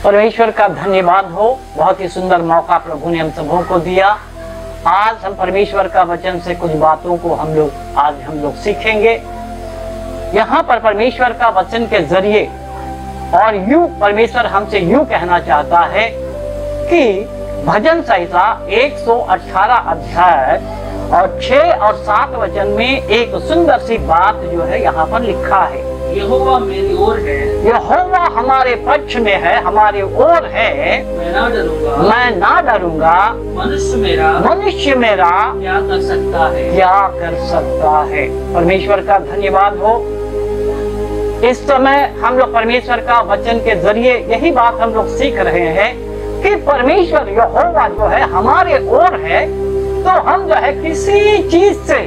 परमेश्वर का धन्यवाद हो। बहुत ही सुंदर मौका प्रभु ने हम सबों को दिया। आज हम परमेश्वर का वचन से कुछ बातों को हम लोग सीखेंगे। यहाँ पर परमेश्वर का वचन के जरिए और यूं परमेश्वर हमसे यूं कहना चाहता है कि भजन संहिता 118 अध्याय और 6 और 7 वचन में एक सुंदर सी बात जो है यहाँ पर लिखा है। यहोवा मेरी ओर है, यहोवा हमारे पक्ष में है, हमारे ओर है, मैं ना डरूंगा। मनुष्य मेरा क्या कर सकता है। परमेश्वर का धन्यवाद हो। इस समय हम लोग परमेश्वर का वचन के जरिए यही बात हम लोग सीख रहे हैं कि परमेश्वर यहोवा जो है हमारे ओर है, तो हम जो है किसी चीज से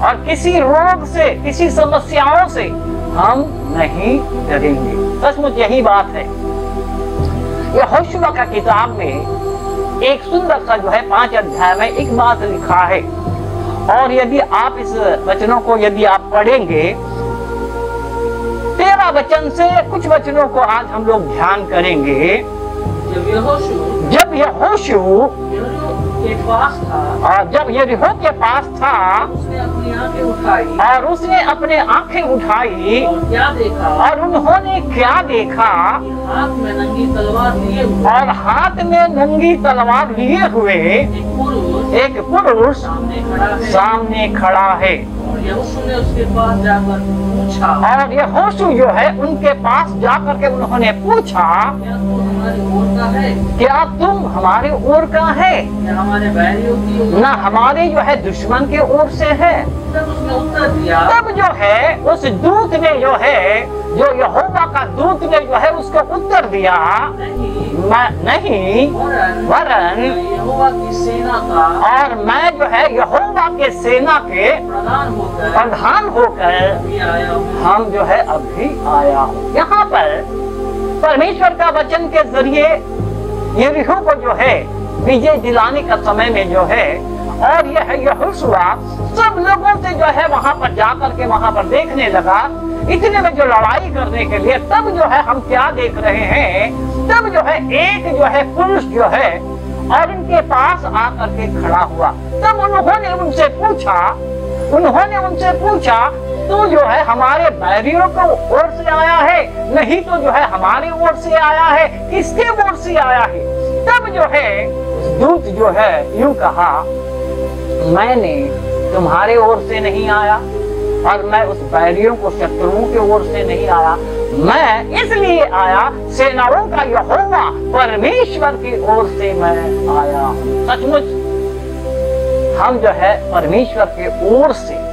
और किसी रोग से, किसी समस्याओं से हम नहीं डरेंगे। सचमुच यही बात है। यहोशुआ का किताब में एक सुंदर सा जो है 5 अध्याय में एक बात लिखा है, और यदि आप इस वचनों को यदि आप पढ़ेंगे, 13 वचन से कुछ वचनों को आज हम लोग ध्यान करेंगे। जब यहोशू के पास था, और जब यरीहो के पास था, उसने अपनी आंखें उठाई और उसने अपने आंखें उठाई, और क्या देखा, और उन्होंने क्या देखा, हाथ में नंगी तलवार लिए हुए, और हाथ में नंगी तलवार लिए हुए एक पुरुष सामने खड़ा है। और यहोशू ने उसके पास जाकर पूछा, और यहोशू जो है उनके पास जाकर के उन्होंने पूछा, क्या तुम हमारी ओर का है, क्या तुम हमारे ओर का है, या हमारे बैरियों की ओर, ना हमारे जो है दुश्मन के ओर से है। तब उसने उत्तर दिया, तब जो है उस दूत ने जो है, जो यहोवा का दूत ने जो है उसको उत्तर दिया, नहीं, वरन यहोवा की सेना का, और मैं जो है यहोवा के सेना के प्रधान होकर हम जो है अभी आया हूँ। यहाँ पर परमेश्वर का वचन के जरिए यरीहो को जो है विजय दिलाने का समय में जो है, और यह यहोशुआ सब लोगों से जो है वहां पर जाकर के वहां पर देखने लगा, इतने में जो लड़ाई करने के लिए। तब जो है हम क्या देख रहे हैं, तब जो है एक जो है पुरुष जो है और उनके पास आकर के खड़ा हुआ। तब उन्होंने उनसे पूछा तो जो है हमारे बैरियों को ओर से आया है, नहीं तो जो है हमारे ओर से आया है, किसके ओर से आया है। तब जो है दूत जो है यूं कहा, मैंने तुम्हारे ओर से नहीं आया, और मैं उस बैरियों को शत्रुओं के ओर से नहीं आया, मैं इसलिए आया, सेनाओं का यहोवा परमेश्वर की ओर से मैं आया हूँ। सचमुच हम जो है परमेश्वर के ओर से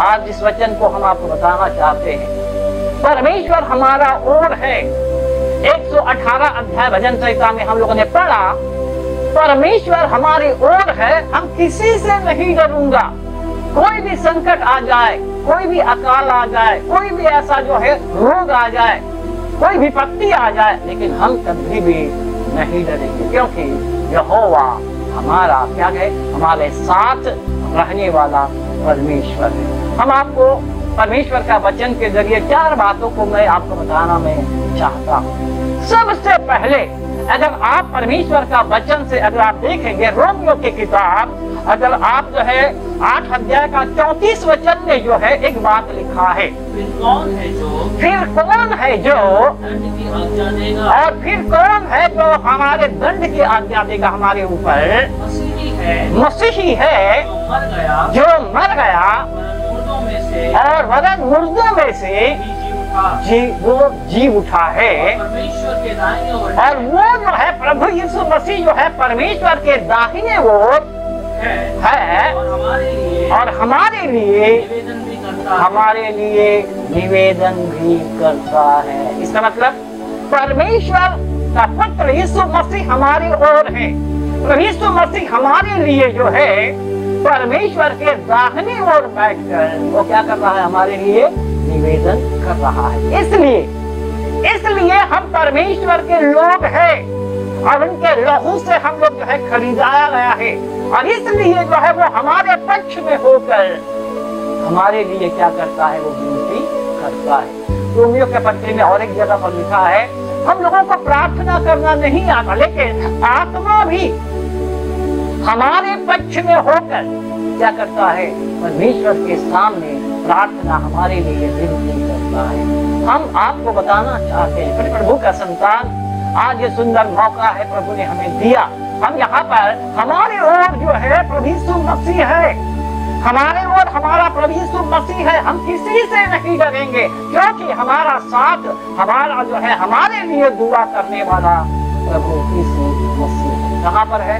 आज इस वचन को हम आपको बताना चाहते हैं। परमेश्वर हमारा ओर है। 118 अध्याय भजन संहिता में हम लोगों ने पढ़ा, परमेश्वर हमारी ओर है, हम किसी से नहीं डरूंगा। कोई भी संकट आ जाए, कोई भी अकाल आ जाए, कोई भी ऐसा जो है रोग आ जाए, कोई विपत्ति आ जाए, लेकिन हम कभी भी नहीं डरेंगे, क्योंकि यहोवा हमारा क्या है, हमारे साथ रहने वाला परमेश्वर है। हम आपको परमेश्वर का वचन के जरिए 4 बातों को मैं आपको बताना मैं चाहता हूँ। सबसे पहले अगर आप परमेश्वर का वचन से अगर आप देखेंगे रोमियो की किताब, अगर आप जो है 8 अध्याय का 34 वचन में जो है एक बात लिखा है, फिर कौन है जो दंड की आज्ञा देगा, और फिर कौन है जो हमारे दंड की आज्ञा देगा हमारे ऊपर। मसीही है जो मर गया और वरन मुर्दों में से वो जी उठा है, परमेश्वर के दाहिने ओर, और वो जो है प्रभु यीशु मसीह जो है परमेश्वर के दाहिने ओर है, और हमारे लिए निवेदन भी करता है। इसका मतलब परमेश्वर का पुत्र यीशु मसीह हमारी ओर है। यीशु मसीह हमारे लिए जो है परमेश्वर के दाहिने ओर बैठकर वो क्या कर रहा है, हमारे लिए निवेदन कर रहा है। इसलिए हम परमेश्वर के लोग हैं, और उनके लहू से हम लोग जो है खरीदाया गया है, और इसलिए जो है वो हमारे पक्ष में होकर हमारे लिए क्या करता है, वो विनती करता है। रोमियो के पत्र में और एक जगह पर लिखा है, हम लोगों को प्रार्थना करना नहीं आता, लेकिन आत्मा भी हमारे पक्ष में होकर क्या करता है, परमेश्वर के सामने प्रार्थना हमारे लिए विनती करता है। हम आपको बताना चाहते हैं प्रभु का संतान, आज ये सुंदर मौका है प्रभु ने हमें दिया। हम यहाँ पर हमारे ओर जो है प्रभु यीशु मसीह है, हमारे ओर हमारा प्रभु यीशु मसीह है। हम किसी से नहीं डरेंगे, क्योंकि हमारा साथ, हमारा जो है हमारे लिए दुआ करने वाला प्रभु यीशु मसीह है। कहाँ पर है?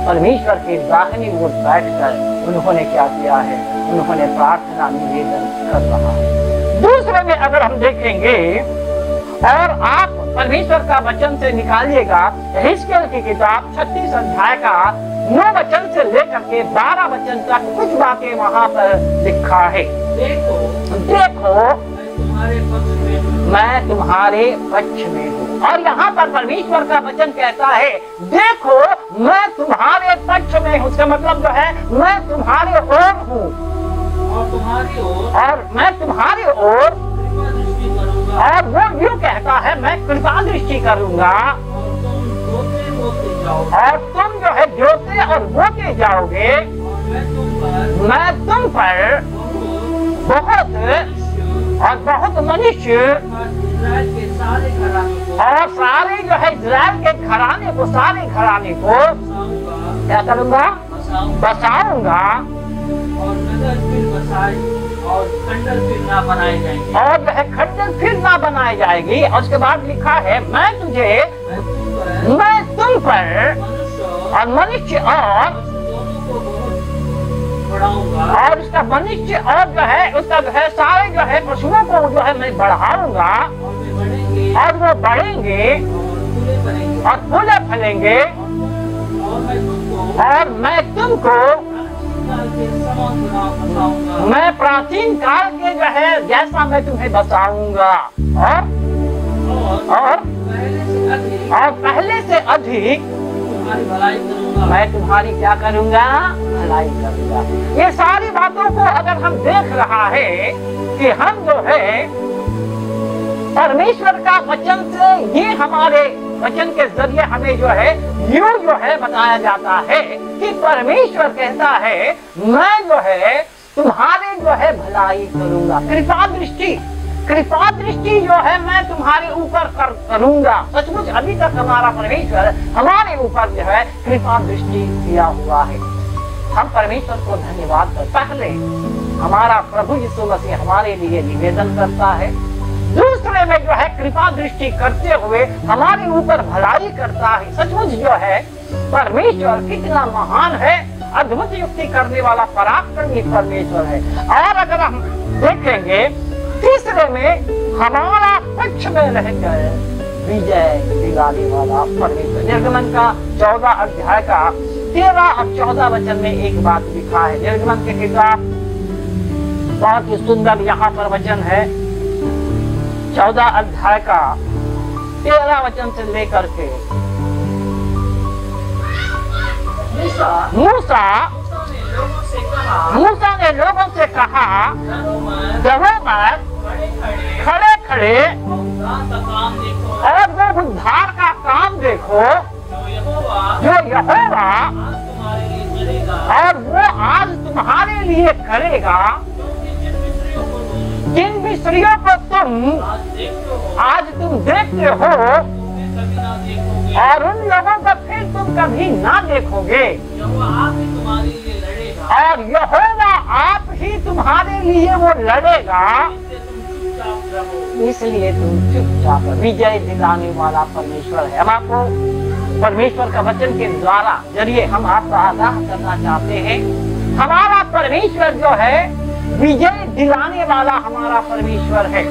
परमेश्वर के दाहिनी ओर बैठकर उन्होंने क्या किया है, उन्होंने प्रार्थना निवेदन कर रहा है। दूसरे में अगर हम देखेंगे और आप परमेश्वर का वचन से निकालिएगा हिजकिय्याह की किताब 36 अध्याय का 9 वचन से लेकर के 12 वचन तक कुछ बातें वहाँ पर लिखा है। देखो मैं तुम्हारे पक्ष में हूँ। और यहाँ पर परमेश्वर का वचन कहता है देखो मैं तुम्हारे पक्ष में हूँ। उसका मतलब जो है मैं तुम्हारे ओर हूँ और मैं तुम्हारे ओर, और वो यूँ कहता है मैं कृपा दृष्टि करूंगा और तुम जो है जोते और बोते जाओगे। मैं तुम पर बहुत और बहुत मनुष्य और सारे जो है इज़राइल के घराने को, सारे घराने को क्या करूंगा, बसाऊंगा और खंडर फिर ना बनाए जाएंगे, और वह खंडर फिर ना बनाई जाएगी। और उसके बाद लिखा है मैं तुम पर और मनुष्य और उसका मनुष्य और जो है उसका जो है सारे जो है पशुओं को जो है मैं बढ़ाऊंगा और वो बढ़ेंगे और फूले फलेंगे और मैं तुमको मैं प्राचीन काल के जो है जैसा मैं तुम्हें बसाऊंगा और पहले से अधिक मैं तुम्हारी क्या करूंगा, भलाई करूंगा। ये सारी बातों को अगर हम देख रहा है कि हम जो है परमेश्वर का वचन से, ये हमारे वचन के जरिए हमें जो है यूं जो है बताया जाता है कि परमेश्वर कहता है मैं जो है तुम्हारे जो है भलाई करूंगा। कृपा दृष्टि जो है मैं तुम्हारे ऊपर करूंगा। सचमुच अभी तक हमारा परमेश्वर हमारे ऊपर जो है कृपा दृष्टि किया हुआ है। हम परमेश्वर को धन्यवाद करते। पहले हमारा प्रभु यीशु मसीह हमारे लिए निवेदन करता है, दूसरे में जो है कृपा दृष्टि करते हुए हमारे ऊपर भलाई करता है। सचमुच जो है परमेश्वर कितना महान है, अद्भुत युक्ति करने वाला पराक्रमी परमेश्वर है। और अगर हम देखेंगे तीसरे में हमारा पक्ष में रहकर विजय दिलाने वाला परमेश्वर। निर्गमन का 14 अध्याय का 13 और 14 वचन में एक बात लिखा है। निर्गमन की किताब बहुत ही सुंदर यहाँ पर वचन है, 14 अध्याय का 13 वचन से लेकर के मूसा ने लोगों से कहा जगहों पर खड़े खड़े और वो उद्धार का काम देखो जो यहोवा और वो आज तुम्हारे लिए करेगा। जिन मिस्रियों को आज तुम देखते हो और उन लोगों को फिर तुम कभी ना देखोगे, और यहोवा आप ही तुम्हारे लिए वो लड़ेगा, इसलिए तुम चुपचाप। विजय दिलाने वाला परमेश्वर है। हम आपको परमेश्वर का वचन के द्वारा जरिए हम आपका आगाह करना चाहते हैं। हमारा परमेश्वर जो है विजय दिलाने वाला हमारा परमेश्वर है।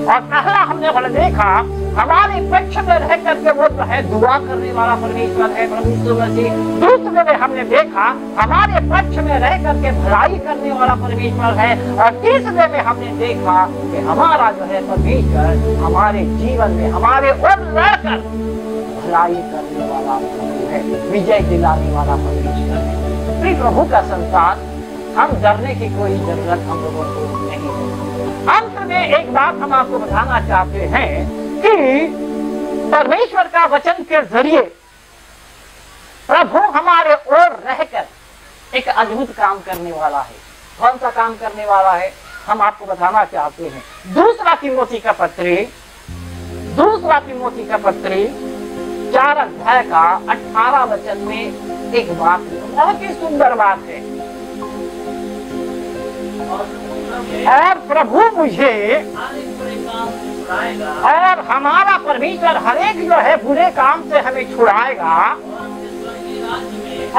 और पहला हमने बोला देखा हमारे पक्ष में रह करके वो जो है दुआ करने वाला परमेश्वर है प्रभु यीशु मसीह। दूसरे में हमने देखा हमारे पक्ष में रह करके भलाई करने वाला परमेश्वर है। और तीसरे में हमने देखा कि हमारा जो है परमेश्वर हमारे जीवन में हमारे ओर रहकर भलाई करने वाला है, विजय दिलाने वाला परमेश्वर है। प्रिय प्रभु का संतान, हम डरने की कोई जरूरत हम लोगों को नहीं है। अंत में एक बात हम आपको बताना चाहते हैं कि परमेश्वर का वचन के जरिए प्रभु हमारे ओर रहकर एक अद्भुत काम करने वाला है। कौन सा काम करने वाला है हम आपको बताना चाहते हैं। दूसरा तिमोथी का पत्री 4 अध्याय का 18 वचन में एक बात बहुत ही सुंदर बात है। और प्रभु मुझे और हमारा परमेश्वर हरेक जो है बुरे काम से हमें छुड़ाएगा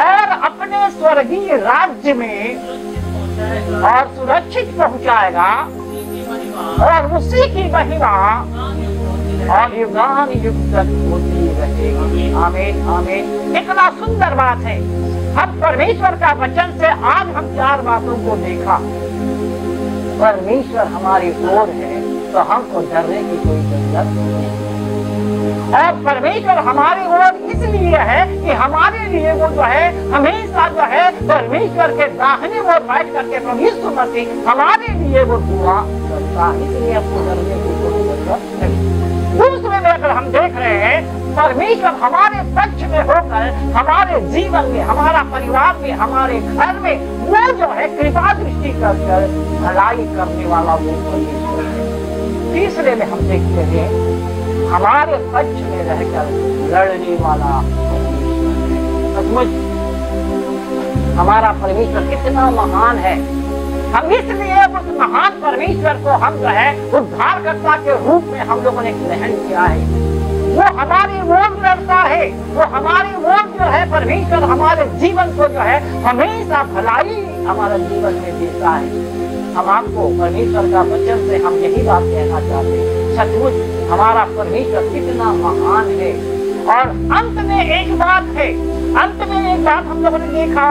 और अपने स्वर्गीय राज्य में और सुरक्षित पहुंचाएगा और उसी की महिमा और युगान युग तक होती रहेगी। आमीन आमीन। कितना सुंदर बात है। हम परमेश्वर का वचन से आज हम 4 बातों को देखा। परमेश्वर हमारी ओर है तो हमको डरने की कोई जरूरत नहीं। और परमेश्वर हमारी ओर इसलिए है कि हमारे लिए वो जो है हमेशा जो है परमेश्वर के दाहिने ओर बैठ करके प्रभु यीशु मसीह हमारे लिए वो दुआ करता है। इसलिए आपको डरने की कोई जरूरत नहीं। दूसरे में अगर हम देख रहे हैं परमेश्वर हमारे पक्ष में होकर हमारे जीवन में, हमारा परिवार में, हमारे घर में वो जो है कृपा दृष्टि कर भलाई करने वाला वो परमेश्वर है। तीसरे में हम देखते हैं हमारे पक्ष में रहकर लड़ने वाला सचमुच हमारा परमेश्वर कितना महान है। हम इसलिए उस महान परमेश्वर को हम जो है उद्धारकर्ता के रूप में हम लोगों ने ग्रहण किया है। वो हमारी ओर लड़ता है, वो हमारी ओर जो है परमेश्वर हमारे जीवन को जो है हमेशा भलाई हमारे जीवन में देता है। हम आपको परमेश्वर का वचन से हम यही बात कहना चाहते हैं, सचमुच हमारा परमेश्वर कितना महान है। और अंत में एक बात है, अंत में एक बात हम लोगों ने देखा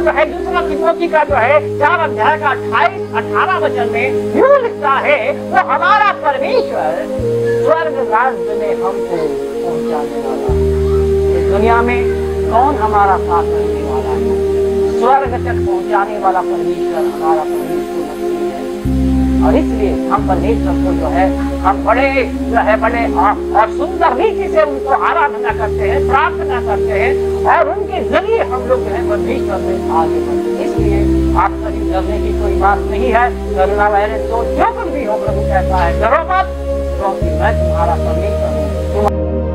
जो है दूसरा तिमोथी का जो है 4 अध्याय का 28-18 वचन में यूं लिखता है वो हमारा परमेश्वर स्वर्ग राज्य में हमको पहुंचाने वाला है। इस दुनिया में कौन हमारा साथ करने वाला है? स्वर्ग तक पहुंचाने वाला परमेश्वर हमारा परमेश्वर मसीह है। और इसलिए हम परमेश्वर को जो है हम बड़े और सुंदर रीति से उनको आराधना करते हैं, प्रार्थना करते हैं और उनके जरिए हम लोग जो है परमेश्वर में आगे बढ़ते हैं। इसलिए आप कभी डरने की कोई बात नहीं है। करुणा वाले तो जो कुछ भी हो प्रभु कहता है डरो मत, क्योंकि मैं तुम्हारा परमेश्वर हूँ।